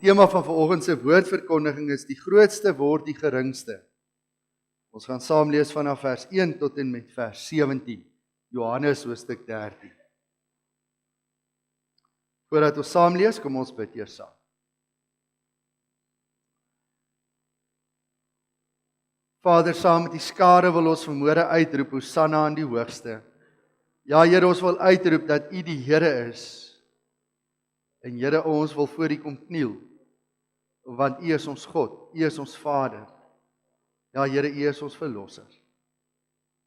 Tema van vanoggend se woordverkondiging is die grootste word die geringste. Ons gaan saam lees vanaf vers 1 tot en met vers 17. Johannes hoofstuk 13. Voordat ons saam lees, kom ons bid eers saam. Vader, saam met die skare wil ons vanmôre uitroep, Hosanna aan die hoogste. Ja, Here, ons wil uitroep dat U die Here is. En Here, ons wil voor U kom kniel, want U is ons God, U is ons Vader. Ja, Here, U is ons verlosser.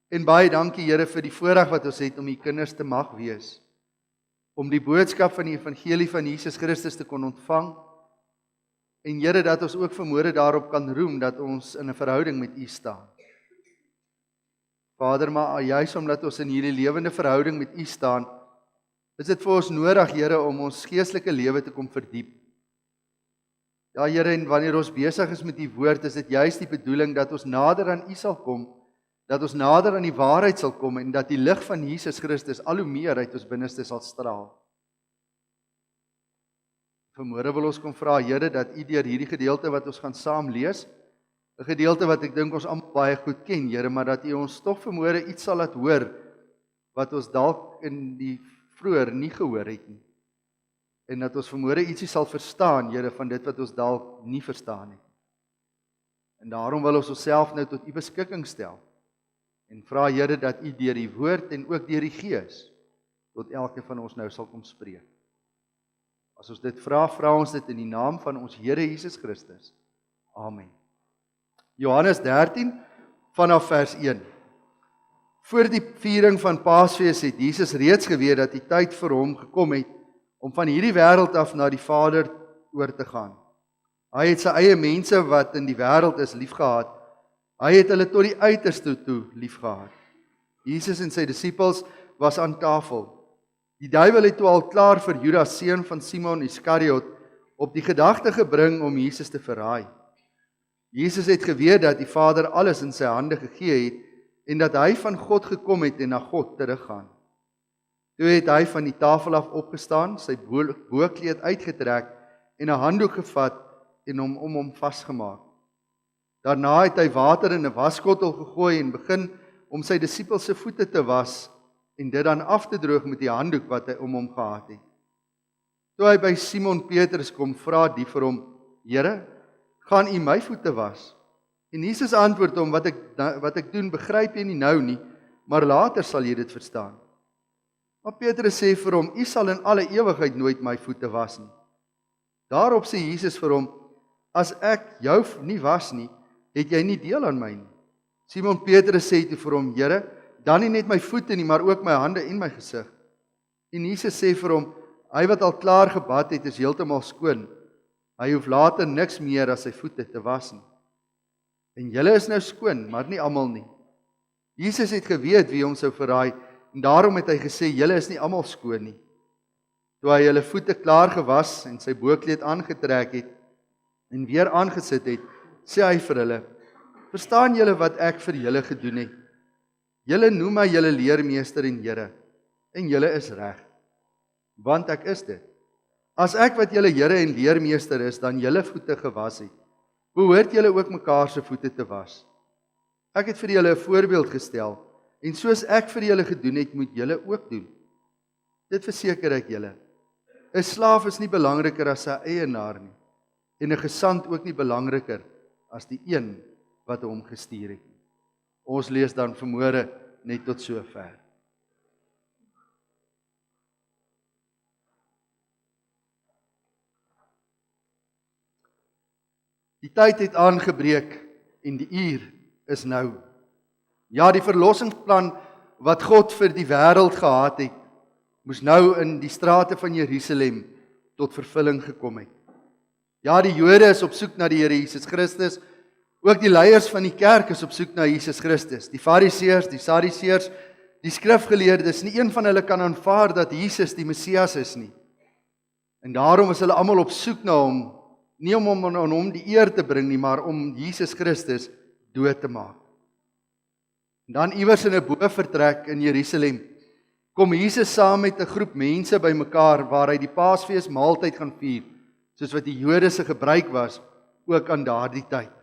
En baie dankie, Here, vir die voorreg wat ons het om U kinders te mag wees, om die boodskap van die evangelie van Jesus Christus te kon ontvang, en Here, dat ons ook vanmôre daarop kan roem, dat ons in 'n verhouding met U staan. Vader, maar juis omdat ons in hierdie lewende verhouding met U staan, is dit vir ons nodig, Here, om ons geestelike lewe te kom verdiep. Ja, Here, en wanneer ons besig is met die woord, is dit juis die bedoeling dat ons nader aan U sal kom, dat ons nader aan die waarheid sal kom, en dat die lig van Jesus Christus al hoe meer uit ons binneste sal straal. Vanmôre wil ons kom vra, Here, dat U deur hierdie gedeelte wat ons gaan saam lees, 'n gedeelte wat ek dink ons almal baie goed ken, Here, maar dat U ons tog vanmôre iets sal laat hoor, wat ons dalk in die vroeër nie gehoor het nie. En dat ons vanmôre ietsie sal verstaan, Here, van dit wat ons dalk nie verstaan het. En daarom wil ons onsself nou tot U beskikking stel. En vra, Here, dat U deur die woord en ook deur die Gees tot elke van ons nou sal kom spreek. As ons dit vra, vra ons dit in die naam van ons Here Jesus Christus. Amen. Johannes 13 vanaf vers 1. Voor die viering van Paasfees het Jesus reeds geweet dat die tyd vir hom gekom het om van hierdie wêreld af na die Vader oor te gaan. Hy het sy eie mense wat in die wêreld is liefgehad. Hy het hulle tot die uiterste toe liefgehad. Jesus en sy disippels was aan tafel. Die duiwel het toe al klaar vir Judas, seun van Simon Iskariot, op die gedagte gebring om Jesus te verraai. Jesus het geweet dat die Vader alles in sy hande gegee het en dat hy van God gekom het en na God teruggaan. Toe het hy van die tafel af opgestaan, sy boekleed uitgetrek en 'n handdoek gevat en hom om hom vasgemaak. Daarna het hy water in 'n waskottel gegooi en begin om sy disippels se voete te was en dit dan af te droog met die handdoek wat hy om hom gehad het. Toe hy by Simon Petrus kom, vra die vir hom, Here, gaan U my voete was? En Jesus antwoord hom, wat ek doen, begryp jy nie nou nie, maar later sal jy dit verstaan. Maar Petrus sê vir hom, U sal in alle ewigheid nooit my voete was nie. Daarop sê Jesus vir hom, as ek jou nie was nie, het jy nie deel aan my nie. Simon Petrus sê toe vir hom, Here, dan nie net my voete nie, maar ook my hande en my gesig. En Jesus sê vir hom, hy wat al klaar gebad het, is heeltemal skoon. Hy hoef later niks meer as sy voete te was nie. En julle is nou skoon, maar nie almal nie. Jesus het geweet wie hom sou verraai, en daarom het hy gesê, julle is nie almal skoon nie. Toe hy hulle voete klaar gewas en sy boekleed aangetrek het en weer aangesit het, sê hy vir hulle, verstaan julle wat ek vir julle gedoen het? Julle noem my julle leermeester en Here, en julle is reg, want ek is dit. As ek wat julle Here en leermeester is, dan julle voete gewas het, behoort julle ook mekaar se voete te was. Ek het vir julle 'n voorbeeld gestel, en soos ek vir julle gedoen het, moet julle ook doen. Dit verseker ek julle. 'n Slaaf is nie belangriker as sy eienaar nie, en 'n gesant ook nie belangriker as die een wat hom gestuur het. Ons lees dan vanmôre net tot sover. Die tyd het aangebreek en die uur is nou. Ja, die verlossingsplan wat God vir die wêreld gehad het, moes nou in die strate van Jerusalem tot vervulling gekom het. Ja, die Jode is op soek na die Here Jesus Christus, ook die leiers van die kerk is op soek na Jesus Christus. Die Fariseërs, die Sadduseërs, die skrifgeleerdes, nie een van hulle kan aanvaar dat Jesus die Messias is nie. En daarom is hulle almal op soek na hom, nie om hom aan hom die eer te bring nie, maar om Jesus Christus dood te maak. En dan iewers in 'n boefvertrek in Jerusalem, kom Jesus saam met 'n groep mense bymekaar waar hy die Paasfees maaltyd gaan vier, soos wat die Jode se gebruik was, ook aan daardie tyd.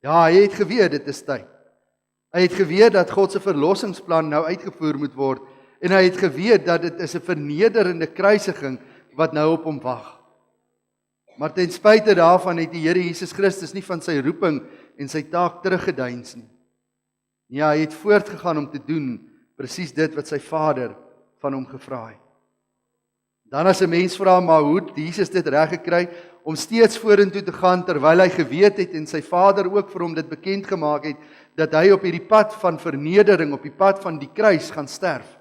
Ja, hy het geweet, dit is tyd. Hy het geweet dat God se verlossingsplan nou uitgevoer moet word, en hy het geweet dat dit is 'n vernederende kruisiging wat nou op hom wag. Maar ten spyte daarvan het die Here Jesus Christus nie van sy roeping en sy taak teruggedeins nie. Ja, hy het voortgegaan om te doen presies dit wat sy Vader van hom gevra het. Dan as 'n mens vra, maar hoe het Jesus dit reg gekry om steeds vorentoe te gaan terwyl hy geweet het en sy Vader ook vir hom dit bekend gemaak het dat hy op hierdie pad van vernedering, op die pad van die kruis gaan sterf?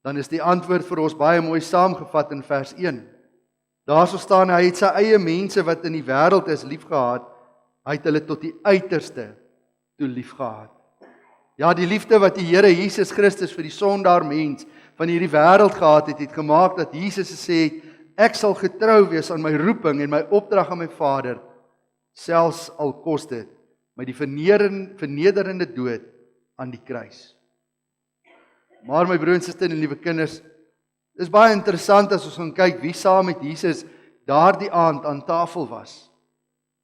Dan is die antwoord vir ons baie mooi saamgevat in vers 1. Daarso staan hy het sy eie mense wat in die wêreld is liefgehad, hy het hulle tot die uiterste toe liefgehad. Ja, die liefde wat die Here Jesus Christus vir die sondaar mens van hierdie wêreld gehad het, het gemaak dat Jesus gesê het, ek sal getrou wees aan my roeping en my opdrag aan my Vader, selfs al kos dit my die vernederende dood aan die kruis. Maar my broers en susters en liewe kinders, dis baie interessant as ons gaan kyk wie saam met Jesus daardie aand aan tafel was.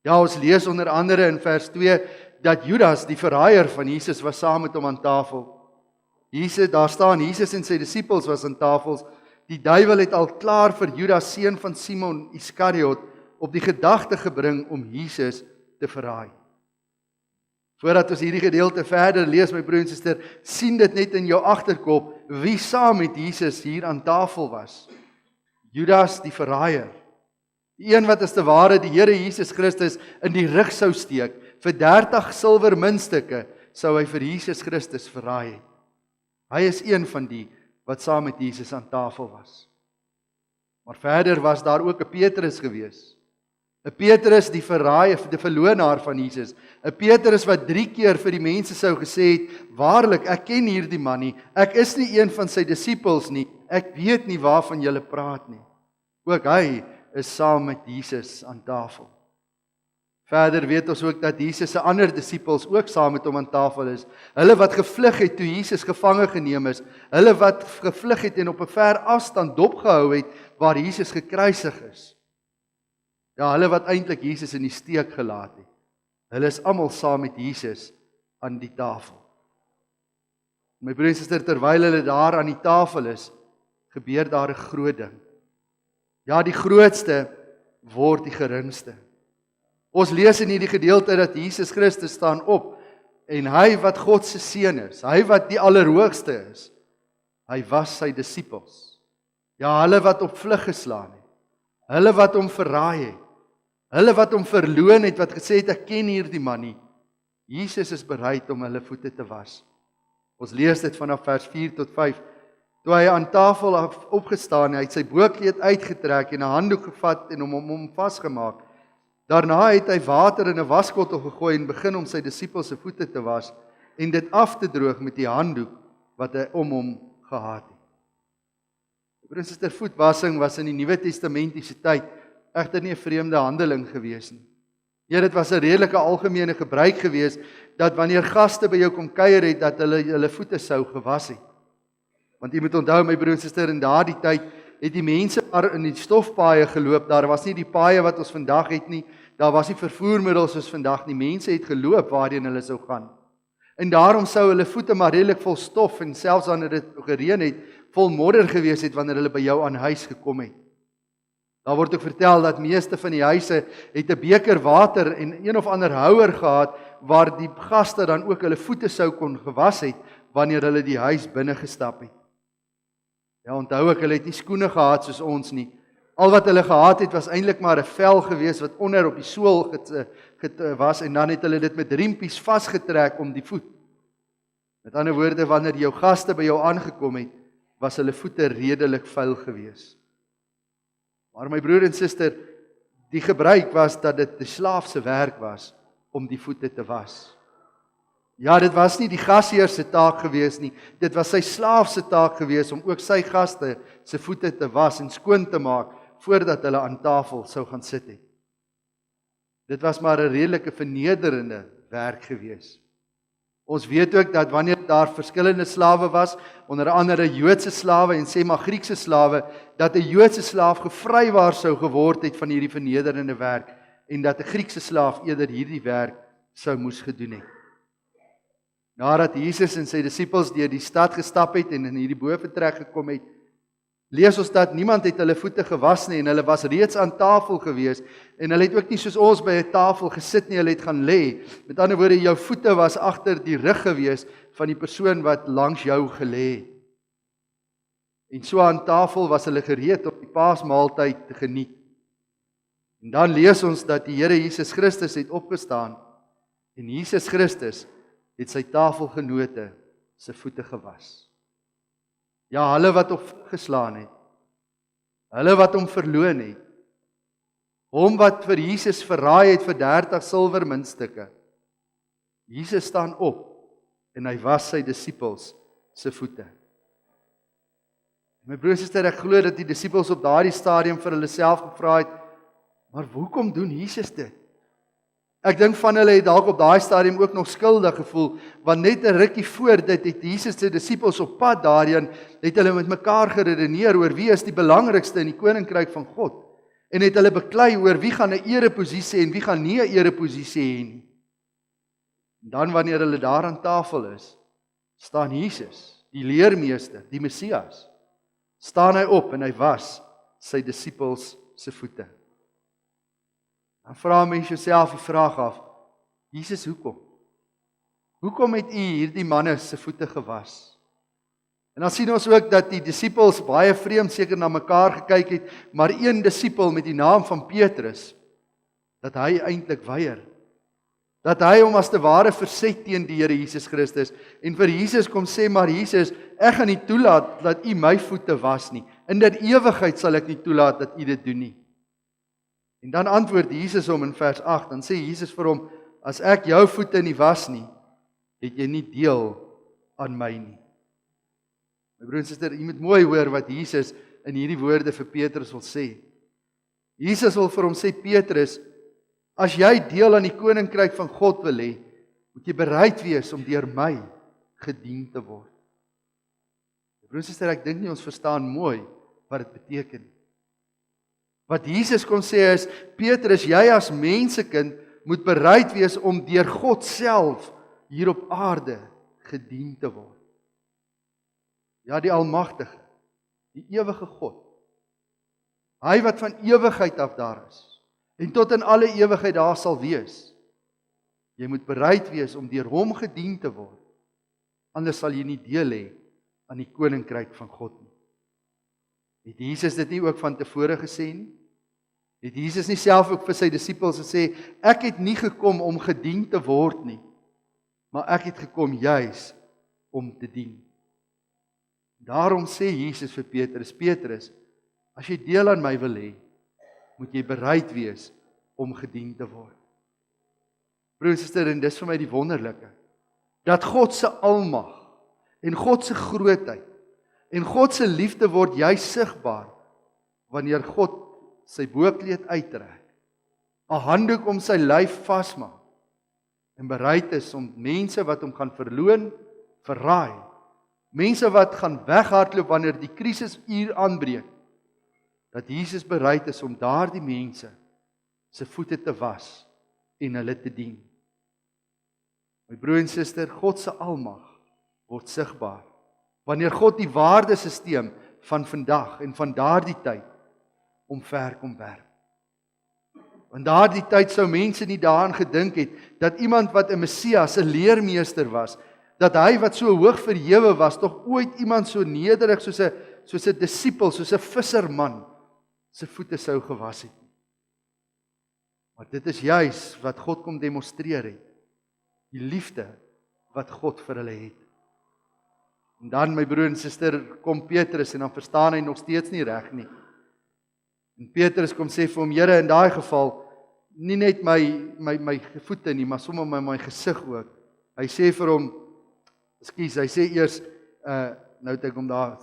Ja, ons lees onder andere in vers 2 dat Judas, die verraaier van Jesus, was saam met hom aan tafel. Daar staan, Jesus en sy disippels was aan tafels. Die duiwel het al klaar vir Judas, seun van Simon Iskariot, op die gedagte gebring om Jesus te verraai. Voordat ons hierdie gedeelte verder lees, my broer en suster, sien dit net in jou agterkop wie saam met Jesus hier aan tafel was. Judas die verraaier. Die een wat as te ware die Here Jesus Christus in die rug sou steek, vir 30 silwer muntstukke sou hy vir Jesus Christus verraai het. Hy is een van die wat saam met Jesus aan tafel was. Maar verder was daar ook 'n Petrus gewees. 'n Petrus die verraaier, die verloënaar van Jesus. 'n Petrus wat 3 keer vir die mense sou gesê het, waarlik, ek ken hierdie man nie, ek is nie een van sy disippels nie, ek weet nie waarvan julle praat nie. Ook hy is saam met Jesus aan tafel. Verder weet ons ook dat Jesus se ander disippels ook saam met hom aan tafel is. Hulle wat gevlug het toe Jesus gevange geneem is, hulle wat gevlug het en op 'n ver afstand dopgehou het waar Jesus gekruisig is. Ja, hulle wat eintlik Jesus in die steek gelaat het. Hulle is almal saam met Jesus aan die tafel. My broer en suster, terwyl hulle daar aan die tafel is, gebeur daar 'n groot ding. Ja, die grootste word die geringste. Ons lees in hierdie gedeelte dat Jesus Christus staan op en hy wat God se seun is, hy wat die allerhoogste is, hy was sy disippels. Ja, hulle wat op vlug geslaan het, hulle wat hom verraai het, hulle wat hom verloon het, wat gesê het, ek ken hierdie man nie. Jesus is bereid om hulle voete te was. Ons lees dit vanaf vers 4 tot 5. Toe hy aan tafel opgestaan, hy het sy bokkleed uitgetrek en 'n handdoek gevat en hom vasgemaak. Daarna het hy water in 'n waskottel gegooi en begin om sy disippels se voete te was en dit af te droog met die handdoek wat hy om hom gehad het. Broer en suster, voetwassing was in die Nuwe Testamentiese tyd egter nie 'n vreemde handeling gewees nie. Ja, dit was 'n redelike algemene gebruik gewees dat wanneer gaste by jou kom kuier het, dat hulle voete sou gewas het. Want jy moet onthou, my broer en suster, in daardie tyd het die mense maar in die stofpaaie geloop. Daar was nie die paaie wat ons vandag het nie. Daar was nie vervoermiddels soos vandag nie. Mense het geloop waarheen hulle sou gaan. En daarom sou hulle voete maar redelik vol stof en selfs wanneer dit gereën het, vol modder gewees het wanneer hulle by jou aan huis gekom het. Daar word ook vertel dat meeste van die huise het 'n beker water en een of ander houer gehad waar die gaste dan ook hulle voete sou kon gewas het wanneer hulle die huis binne gestap het. Ja, onthou ek, hulle het nie skoene gehad soos ons nie. Al wat hulle gehad het was eintlik maar 'n vel gewees wat onder op die sool was en dan het hulle dit met riempies vasgetrek om die voet. Met ander woorde, wanneer jou gaste by jou aangekom het, was hulle voete redelik vuil gewees. Maar my broer en suster, die gebruik was dat dit die slaaf se werk was om die voete te was. Ja, dit was nie die gasheer se taak gewees nie, dit was sy slaaf se taak gewees om ook sy gaste se voete te was en skoon te maak voordat hulle aan tafel sou gaan sit het. Dit was maar 'n redelike vernederende werk gewees. Ons weet ook dat wanneer daar verskillende slawe was, onder andere Joodse slawe en sê maar Griekse slawe, dat 'n Joodse slaaf gevrywaar sou geword het van hierdie vernederende werk en dat 'n Griekse slaaf eerder hierdie werk sou moes gedoen het. Nadat Jesus en sy disippels deur die stad gestap het en in hierdie bovertrek gekom het, lees ons dat niemand het hulle voete gewas nie en hulle was reeds aan tafel gewees en hulle het ook nie soos ons by 'n tafel gesit nie, hulle het gaan lê. Met ander woorde, jou voete was agter die rug gewees van die persoon wat langs jou gelê het. En so aan tafel was hulle gereed om die Paasmaaltyd te geniet. En dan lees ons dat die Here Jesus Christus het opgestaan en Jesus Christus het sy tafelgenote se voete gewas. Ja, hulle wat hom geslaan het, hulle wat hom verloon het, hom wat vir Jesus verraai het vir 30 silwermuntstukke. Jesus staan op en hy was sy disippels se voete. My broers en susters, ek glo dat die disippels op daardie stadium vir hulle self gevra het, maar hoekom doen Jesus dit? Ek dink van hulle het dalk op daai stadium ook nog skuldig gevoel, want net 'n rukkie voor dit het Jesus se disippels op pad daarheen, het hulle met mekaar geredeneer oor wie is die belangrikste in die koninkryk van God, en het hulle beklei oor wie gaan 'n ereposisie en wie gaan nie 'n ereposisie hê nie. En dan wanneer hulle daar aan tafel is, staan Jesus, die leermeester, die Messias, staan hy op en hy was sy disippels se voete. Dan vra mens jouself die vraag af, Jesus, hoekom? Hoekom het u hierdie manne se voete gewas? En dan sien ons ook dat die disippels baie vreemd seker na mekaar gekyk het, maar een disipel met die naam van Petrus, dat hy eintlik weier. Dat hy hom as te ware verset teen die Here Jesus Christus en vir Jesus kom sê, maar Jesus, ek gaan nie toelaat dat u my voete was nie. In die ewigheid sal ek nie toelaat dat u dit doen nie. En dan antwoord Jesus hom in vers 8, dan sê Jesus vir hom, as ek jou voete nie was nie, het jy nie deel aan my nie. My broer en suster, jy moet mooi hoor wat Jesus in hierdie woorde vir Petrus wil sê. Jesus wil vir hom sê, Petrus, as jy deel aan die koninkryk van God wil hê, moet jy bereid wees om deur my gedien te word. My broer en suster, ek dink nie ons verstaan mooi wat dit beteken. Wat Jesus kon sê is, Petrus, jy as mensekind moet bereid wees om deur God self hier op aarde gedien te word. Ja, die Almagtige, die ewige God. Hy wat van ewigheid af daar is en tot in alle ewigheid daar sal wees. Jy moet bereid wees om deur hom gedien te word. Anders sal jy nie deel hê aan die koninkryk van God nie. Het Jesus dit nie ook van tevore gesê nie? Het Jesus nie self ook vir sy disippels gesê, ek het nie gekom om gedien te word nie, maar ek het gekom juis om te dien. Daarom sê Jesus vir Petrus, Petrus, as jy deel aan my wil hê, moet jy bereid wees om gedien te word. Broer en suster, en dis vir my die wonderlike, dat God se almag en God se grootheid en God se liefde word juis sigbaar wanneer God sy boekleed uittrek, 'n handdoek om sy lyf vasmaak en bereid is om mense wat hom gaan verloon, verraai, mense wat gaan weghardloop wanneer die krisisuur aanbreek, dat Jesus bereid is om daardie mense se voete te was en hulle te dien. My broer en suster, God se almag word sigbaar wanneer God die waardesisteem van vandag en van daardie tyd omver kom werp. In daardie tyd sou mense nie daaraan gedink het dat iemand wat 'n Messias, 'n leermeester was, dat hy wat so hoog verhewe was, tog ooit iemand so nederig soos 'n disipel, soos 'n visserman se voete sou gewas het. Maar dit is juis wat God kom demonstreer het. Die liefde wat God vir hulle het. En dan, my broer en suster, kom Petrus en dan verstaan hy nog steeds nie reg nie. En Petrus kom sê vir hom, Here, in daai geval, nie net my voete nie, maar sommer my gesig ook. Hy sê vir hom, hy sê eers, nou het ek hom daar,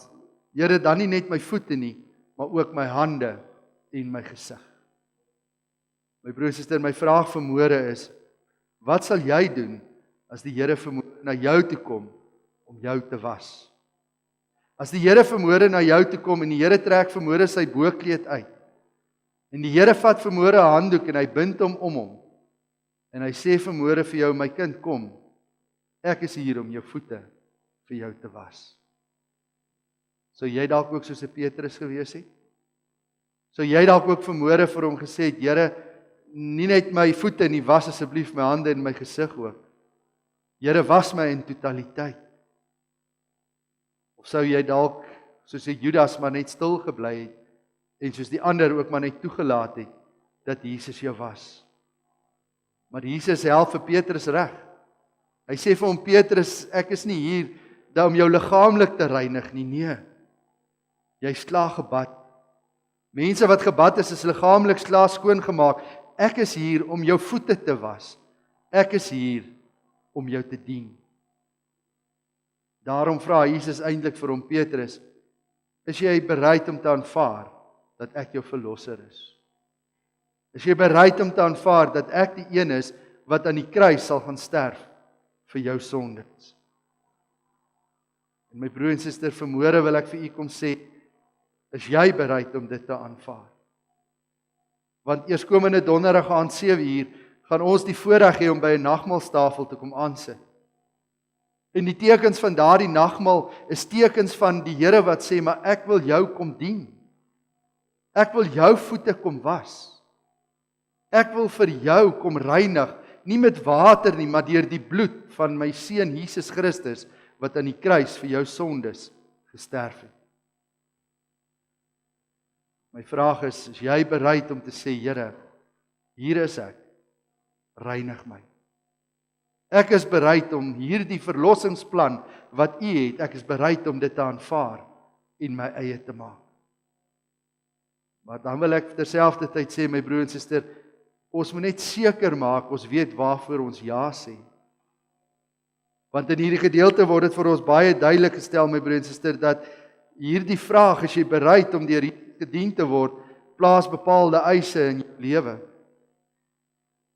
Here, dan nie net my voete nie, maar ook my hande en my gesig. My broer en suster, my vraag vanmôre is, wat sal jy doen as die Here vermoere na jou toe kom om jou te was. As die Here vermoere na jou toe kom en die Here trek vermoere sy boekleed uit. En die Here vat vermoere 'n handdoek en hy bind hom om hom. En hy sê vermoere vir jou, my kind, kom. Ek is hier om jou voete vir jou te was. Sou jy dalk ook soos 'n Petrus gewees het? Sou jy dalk ook vermoere vir hom gesê het, Here, nie net my voete nie, was asseblief my hande en my gesig ook. Here, was my in totaliteit. Of sou jy dalk, soos 'n Judas, maar net stil gebly het, en soos die ander ook maar net toegelaat het, dat Jesus jou was. Maar Jesus help vir Petrus reg. Hy sê vir hom, Petrus, ek is nie hier om jou liggaamlik te reinig nie, nee. Jy's klaar gebad. Mense wat gebad is liggaamlik klaar skoon gemaak. Ek is hier om jou voete te was. Ek is hier om jou te dien. Daarom vra Jesus eintlik vir hom, Petrus, is jy bereid om te aanvaar dat ek jou verlosser is? Is jy bereid om te aanvaar dat ek die een is wat aan die kruis sal gaan sterf vir jou sondes? En my broer en suster, vanmôre wil ek vir u kom sê, is jy bereid om dit te aanvaar? Want eerskomende donderdag aand 7:00 gaan ons die voorreg hê om by 'n nagmaalstafel te kom aansit. En die tekens van daardie nagmaal is tekens van die Here wat sê, maar ek wil jou kom dien. Ek wil jou voete kom was. Ek wil vir jou kom reinig, nie met water nie, maar deur die bloed van my seun Jesus Christus, wat aan die kruis vir jou sondes gesterf het. My vraag is jy bereid om te sê, Here, hier is ek, reinig my. Ek is bereid om hierdie verlossingsplan wat u het, ek is bereid om dit te aanvaar en my eie te maak. Maar dan wil ek terselfdertyd sê, my broer en suster, ons moet net seker maak, ons weet waarvoor ons ja sê. Want in hierdie gedeelte word dit vir ons baie duidelik gestel, my broer en suster, dat hierdie vraag, is jy bereid om deur hierdie gedien te word, plaas bepaalde eise in jou lewe.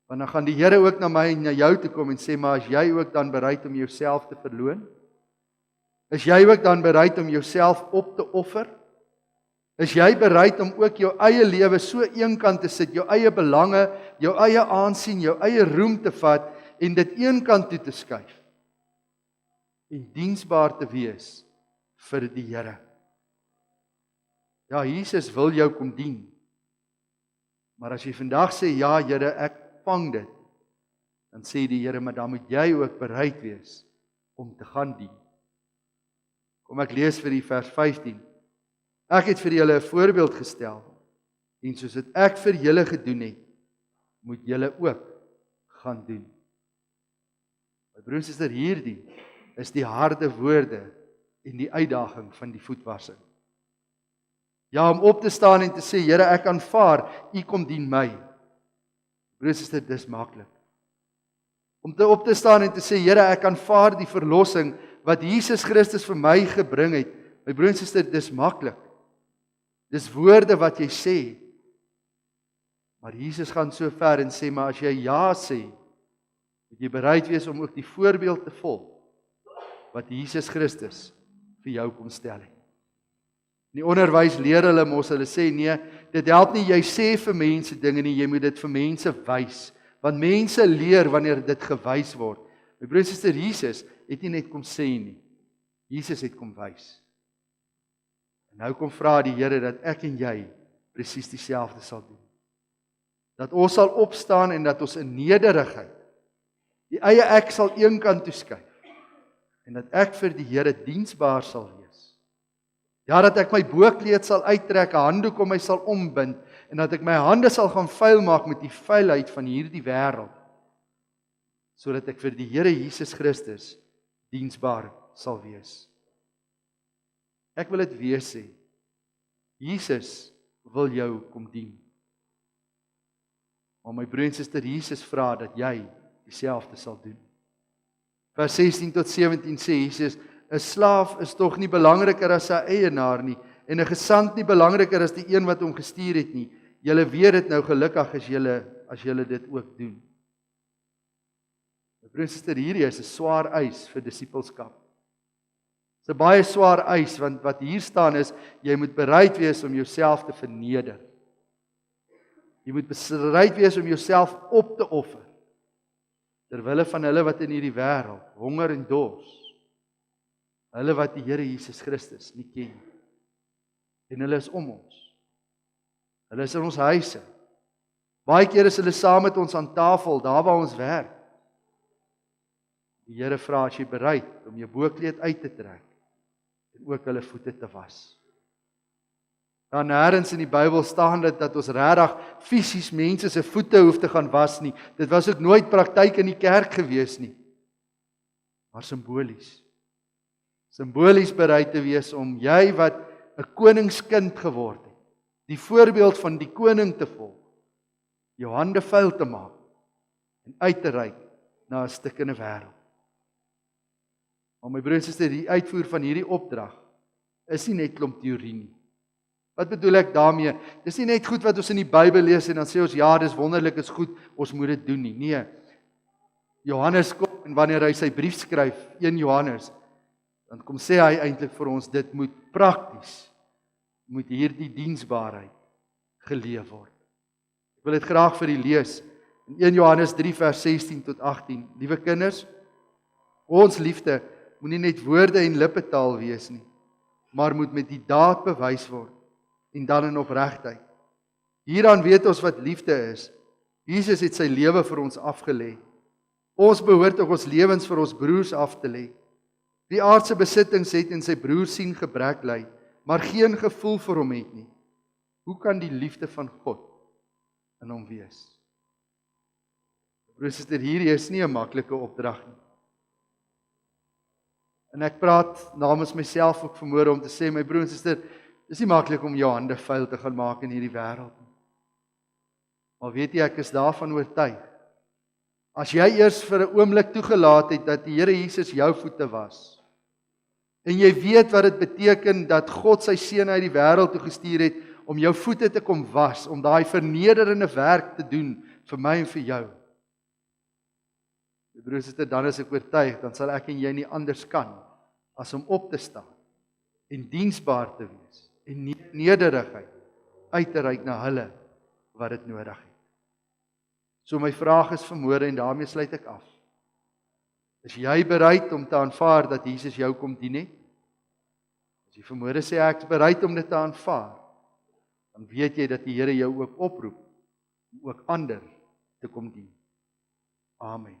Want dan gaan die Here ook na my en na jou toe kom en sê, maar is jy ook dan bereid om jouself te verloon? Is jy ook dan bereid om jouself op te offer? Is jy bereid om ook jou eie lewe so eenkant te sit, jou eie belange, jou eie aansien, jou eie roem te vat en dit eenkant toe te skuif? En diensbaar te wees vir die Here. Ja, Jesus wil jou kom dien. Maar as jy vandag sê, ja Here, ek vang dit, dan sê die Here, maar dan moet jy ook bereid wees om te gaan dien. Kom ek lees vir die vers 15. Ek het vir julle 'n voorbeeld gestel, en soos dit ek vir julle gedoen het, moet julle ook gaan doen. My broers en susters, hierdie is die harde woorde en die uitdaging van die voetwassing. Ja, om op te staan en te sê, Here, ek aanvaar, u kom dien my. Broers en susters, dis maklik. Om op te staan en te sê, Here, ek aanvaar die verlossing wat Jesus Christus vir my gebring het. My broers en susters, dis maklik. Dis woorde wat jy sê. Maar Jesus gaan so ver en sê, maar as jy ja sê, moet jy bereid wees om ook die voorbeeld te volg wat Jesus Christus vir jou kom stel het. In die onderwys leer hulle mos, hulle sê, nee, dit help nie, jy sê vir mense dinge nie, jy moet dit vir mense wys, want mense leer wanneer dit gewys word. My broer en suster, Jesus het nie net kom sê nie, Jesus het kom wys. En nou kom vra die Here dat ek en jy presies dieselfde sal doen. Dat ons sal opstaan en dat ons in nederigheid die eie ek sal eenkant toeskuif en dat ek vir die Here diensbaar sal wees. Ja, dat ek my boekleed sal uittrek, 'n handdoek om my sal ombind en dat ek my hande sal gaan vuil maak met die vuilheid van hierdie wêreld, sodat ek vir die Here Jesus Christus diensbaar sal wees. Ek wil dit weer sê, Jesus wil jou kom dien. Maar my broer en suster, Jesus vra dat jy dieselfde sal doen. Vers 16 tot 17 sê Jesus, 'n slaaf is tog nie belangriker as sy eienaar nie, en 'n gesant nie belangriker as die een wat hom gestuur het nie. Julle weet dit nou, gelukkig as julle dit ook doen. My Broer en suster, hierdie is 'n swaar eis vir disippelskap. Dit is 'n baie swaar eis, want wat hier staan is, jy moet bereid wees om jouself te verneder. Jy moet bereid wees om jouself op te offer, terwille van hulle wat in hierdie wêreld honger en dors, hulle wat die Here Jesus Christus nie ken, en hulle is om ons. Hulle is in ons huise. Baie keer is hulle saam met ons aan tafel, daar waar ons werk. Die Here vra, as jy bereid om jou bokkleed uit te trek, en ook hulle voete te was. Daar nêrens in die Bybel staan dit dat ons regtig fisies mense se voete hoef te gaan was nie. Dit was ook nooit praktyk in die kerk gewees nie. Maar simbolies. Simbolies bereid te wees om jy wat 'n koningskind geword het, die voorbeeld van die koning te volg, jou hande vuil te maak en uit te reik na 'n stikkende wêreld. Maar my broer en suster, die uitvoer van hierdie opdrag is nie net klomp teorie nie. Wat bedoel ek daarmee? Dis nie net goed wat ons in die Bybel lees en dan sê ons ja, dis wonderlik, is goed, ons moet dit doen nie. Nee. Johannes kom en wanneer hy sy brief skryf, 1 Johannes, dan kom sê hy eintlik vir ons, dit moet prakties, moet hierdie diensbaarheid geleef word. Ek wil dit graag vir u lees, in 1 Johannes 3 vers 16 tot 18. Liewe kinders, ons liefde moet nie net woorde en lippetaal wees nie, maar moet met die daad bewys word, en dan in opregtheid. Hieraan weet ons wat liefde is. Jesus het sy lewe vir ons afgelê. Ons behoort ook ons lewens vir ons broers af te lê. Wie aardse besittings het en sy broer sien gebrek ly, maar geen gevoel vir hom het nie. Hoe kan die liefde van God in hom wees? Broer en suster, hierdie is nie 'n maklike opdrag nie. En ek praat namens myself ook vanmôre om te sê, my broer en suster, dis nie maklik om jou hande vuil te gaan maak in hierdie wêreld nie. Maar weet jy, ek is daarvan oortuig. As jy eers vir 'n oomblik toegelaat het dat die Here Jesus jou voete was, en jy weet wat dit beteken dat God sy seun uit die wêreld toe gestuur het om jou voete te kom was, om daai vernederende werk te doen vir my en vir jou. My broer en suster, dan is ek oortuig, dan sal ek en jy nie anders kan as om op te staan en diensbaar te wees en nederigheid uit te reik na hulle wat dit nodig het. So my vraag is vanmôre, en daarmee sluit ek af. Is jy bereid om te aanvaar dat Jesus jou kom dien het? As jy vanmôre sê ek is bereid om dit te aanvaar, dan weet jy dat die Here jou ook oproep om ook ander te kom dien. Amen.